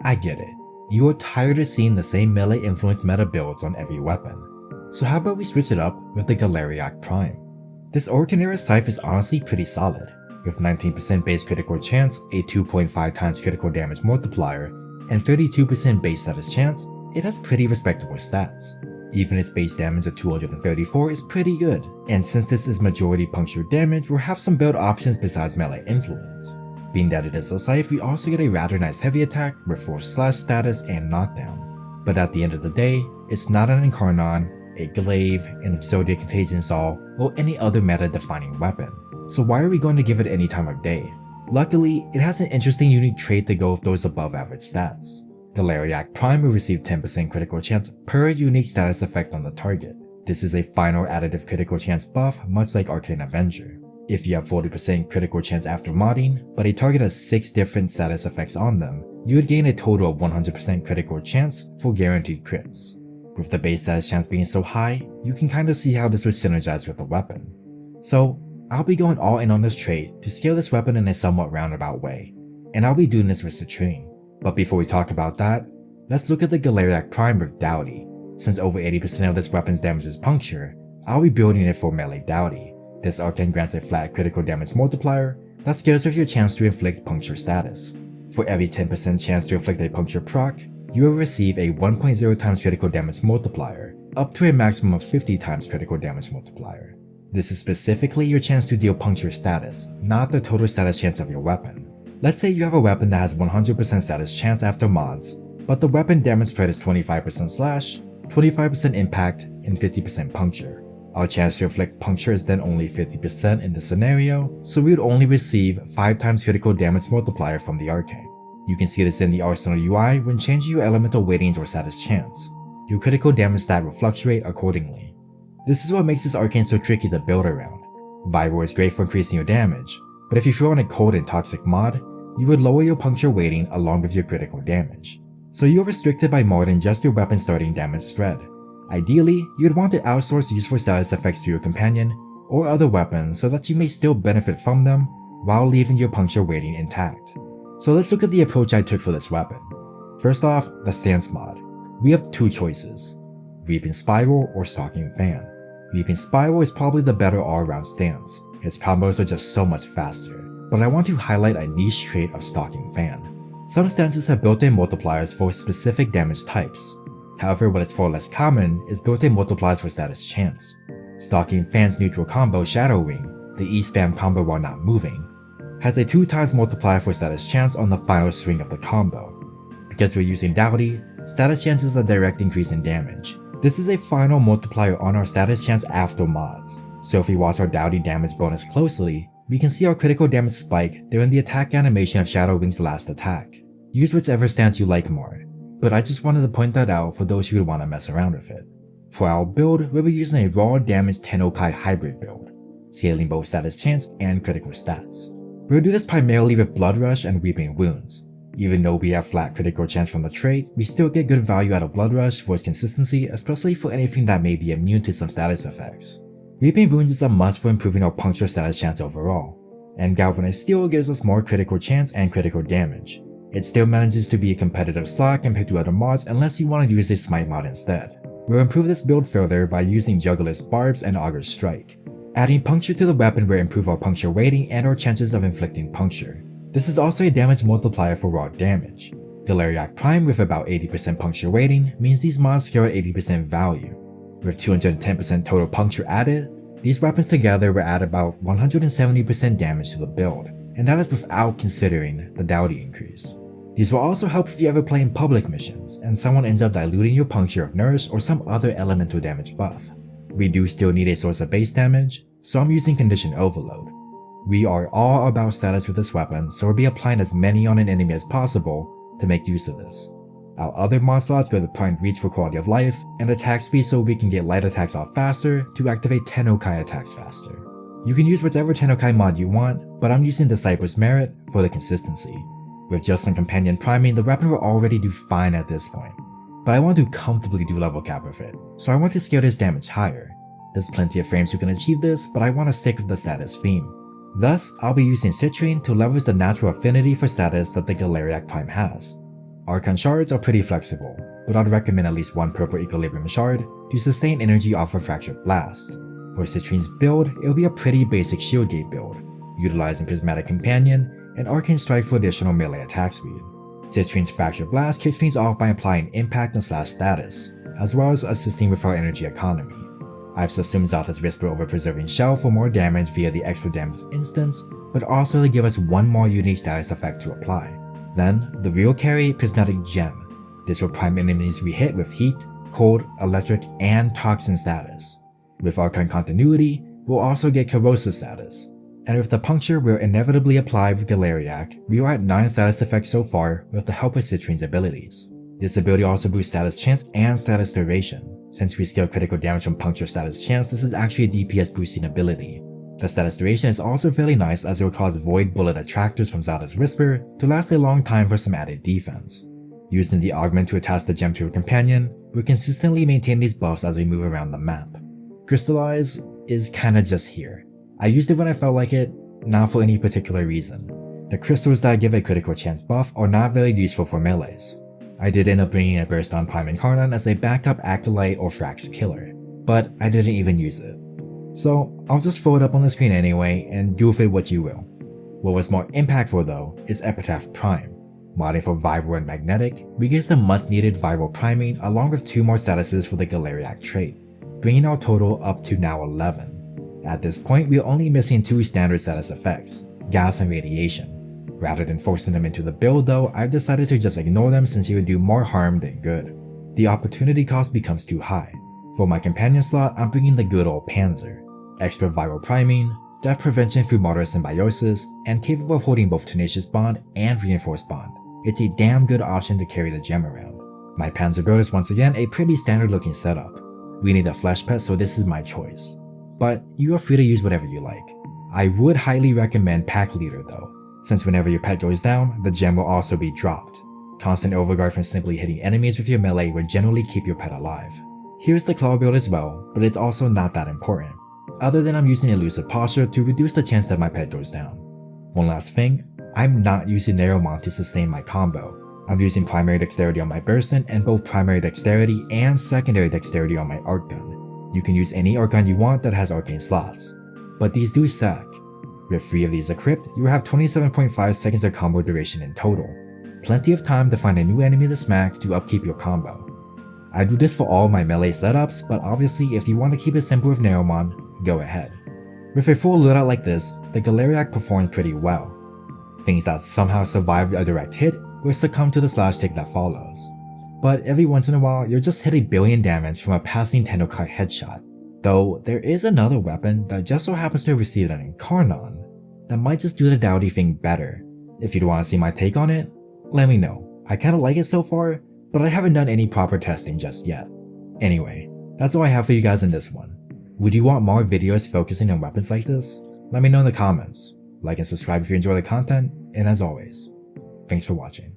I get it. You are tired of seeing the same melee influence meta builds on every weapon. So how about we switch it up with the Galariak Prime? This Archon era Scythe is honestly pretty solid, with 19% base critical chance, a 2.5 times critical damage multiplier, and 32% base status chance. It has pretty respectable stats. Even its base damage of 234 is pretty good, and since this is majority puncture damage, we'll have some build options besides melee influence. Being that it is a Scythe, we also get a rather nice heavy attack with force slash status and knockdown. But at the end of the day, it's not an Incarnon, a Glaive, an Exodia Contagion Saw, or any other meta-defining weapon. So why are we going to give it any time of day? Luckily, it has an interesting unique trait to go with those above average stats. Galariak Prime will receive 10% critical chance per unique status effect on the target. This is a final additive critical chance buff much like Arcane Avenger. If you have 40% critical chance after modding, but a target has 6 different status effects on them, you would gain a total of 100% critical chance for guaranteed crits. With the base status chance being so high, you can kinda see how this would synergize with the weapon. So, I'll be going all in on this trait to scale this weapon in a somewhat roundabout way, and I'll be doing this with Citrine. But before we talk about that, let's look at the Galariak Prime with Doughty. Since over 80% of this weapon's damage is puncture, I'll be building it for Melee Doughty. This Archon grants a flat critical damage multiplier that scales with your chance to inflict puncture status. For every 10% chance to inflict a puncture proc, you will receive a 1.0 times critical damage multiplier, up to a maximum of 50 times critical damage multiplier. This is specifically your chance to deal puncture status, not the total status chance of your weapon. Let's say you have a weapon that has 100% status chance after mods, but the weapon damage spread is 25% slash, 25% impact, and 50% puncture. Our chance to inflict puncture is then only 50% in this scenario, so we would only receive 5 times critical damage multiplier from the Arcane. You can see this in the Arsenal UI when changing your elemental weightings or status chance. Your critical damage stat will fluctuate accordingly. This is what makes this Arcane so tricky to build around. Vibro is great for increasing your damage, but if you throw in a cold and toxic mod, you would lower your puncture weighting along with your critical damage. So you're restricted by more than just your weapon starting damage spread. Ideally, you'd want to outsource useful status effects to your companion or other weapons so that you may still benefit from them while leaving your puncture weighting intact. So let's look at the approach I took for this weapon. First off, the stance mod. We have 2 choices, Weeping Spiral or Stalking Fan. Weeping Spiral is probably the better all-around stance, its combos are just so much faster, but I want to highlight a niche trait of Stalking Fan. Some stances have built-in multipliers for specific damage types. However, what is far less common is built-in multipliers for status chance. Stalking Fan's neutral combo Shadow Ring, the E-spam combo while not moving, has a 2 times multiplier for status chance on the final swing of the combo. Because we're using Doughty, status chance is a direct increase in damage. This is a final multiplier on our status chance after mods, so if we watch our Doughty damage bonus closely, we can see our critical damage spike during the attack animation of Shadow Ring's last attack. Use whichever stance you like more, but I just wanted to point that out for those who would want to mess around with it. For our build, we'll be using a raw damage tennocreate hybrid build, scaling both status chance and critical stats. We'll do this primarily with Blood Rush and Weeping Wounds. Even though we have flat critical chance from the trait, we still get good value out of Blood Rush for its consistency, especially for anything that may be immune to some status effects. Weeping Wounds is a must for improving our puncture status chance overall, and Galvanized Steel gives us more critical chance and critical damage. It still manages to be a competitive slot compared to other mods unless you want to use a Smite mod instead. We'll improve this build further by using Juggler's Barbs and Auger's Strike. Adding puncture to the weapon will improve our puncture weighting and our chances of inflicting puncture. This is also a damage multiplier for raw damage. Galariak Prime with about 80% puncture weighting means these mods scale at 80% value. With 210% total puncture added, these weapons together will add about 170% damage to the build, and that is without considering the Doughty increase. These will also help if you ever play in public missions and someone ends up diluting your puncture of Nourish or some other elemental damage buff. We do still need a source of base damage, so I'm using Condition Overload. We are all about status with this weapon, so we'll be applying as many on an enemy as possible to make use of this. Our other mod slots go to Prime Reach for quality of life, and attack speed so we can get light attacks off faster to activate tennocreate attacks faster. You can use whichever tennocreate mod you want, but I'm using Disciple's Merit for the consistency. With just some companion priming, the weapon will already do fine at this point, but I want to comfortably do level cap with it, so I want to scale this damage higher. There's plenty of frames who can achieve this, but I want to stick with the status theme. Thus, I'll be using Citrine to leverage the natural affinity for status that the Galariak Prime has. Archon shards are pretty flexible, but I'd recommend at least one purple equilibrium shard to sustain energy off a fractured blast. For Citrine's build, it'll be a pretty basic shield gate build, utilizing Prismatic Companion and Arcane Strike for additional melee attack speed. Citrine's Fractured Blast kicks things off by applying impact and slash status, as well as assisting with our energy economy. I've subsumed Xalth's Whisper over Preserving Shell for more damage via the extra damage instance, but also to give us one more unique status effect to apply. Then, the real carry, Prismatic Gem. This will prime enemies we hit with Heat, Cold, Electric, and Toxin status. With Archon Continuity, we'll also get Corrosive status. And with the Puncture we'll inevitably apply with Galariak, we are at 9 status effects so far with the help of Citrine's abilities. This ability also boosts status chance and status duration. Since we scale critical damage from Puncture status chance, this is actually a DPS boosting ability. The status duration is also fairly nice as it will cause Void Bullet Attractors from Xalth's Whisper to last a long time for some added defense. Using the augment to attach the gem to a companion, we'll consistently maintain these buffs as we move around the map. Crystallize is kinda just here. I used it when I felt like it, not for any particular reason. The crystals that give a critical chance buff are not very useful for melees. I did end up bringing a Burston Prime Incarnate as a backup Acolyte or Frax killer, but I didn't even use it. So I'll just throw it up on the screen anyway and do with it what you will. What was more impactful though is Epitaph Prime. Modding for Viral and Magnetic, we get some much needed viral priming along with 2 more statuses for the Galariak trait, bringing our total up to now 11. At this point, we are only missing 2 standard status effects, Gas and Radiation. Rather than forcing them into the build though, I've decided to just ignore them since it would do more harm than good. The opportunity cost becomes too high. For my companion slot, I'm bringing the good old Panzer. Extra viral priming, death prevention through moderate symbiosis, and capable of holding both Tenacious Bond and Reinforced Bond. It's a damn good option to carry the gem around. My Panzer build is once again a pretty standard looking setup. We need a flesh pet, so this is my choice. But you are free to use whatever you like. I would highly recommend Pack Leader though, since whenever your pet goes down, the gem will also be dropped. Constant overguard from simply hitting enemies with your melee will generally keep your pet alive. Here's the claw build as well, but it's also not that important, other than I'm using Elusive Posture to reduce the chance that my pet goes down. One last thing, I'm not using Narrowmont to sustain my combo. I'm using primary dexterity on my Burston and both primary dexterity and secondary dexterity on my Archgun. You can use any Archgun you want that has arcane slots, but these do stack. With 3 of these equipped, you will have 27.5 seconds of combo duration in total. Plenty of time to find a new enemy to smack to upkeep your combo. I do this for all my melee setups, but obviously if you want to keep it simple with Narrowmon, go ahead. With a full loadout like this, the Galariak performs pretty well. Things that somehow survive a direct hit will succumb to the slash take that follows. But every once in a while, you'll just hit a billion damage from a passing tennocreate headshot. Though there is another weapon that just so happens to have received an Incarnon that might just do the Doughty thing better. If you'd want to see my take on it, let me know. I kinda like it so far, but I haven't done any proper testing just yet. Anyway, that's all I have for you guys in this one. Would you want more videos focusing on weapons like this? Let me know in the comments. Like and subscribe if you enjoy the content, and as always, thanks for watching.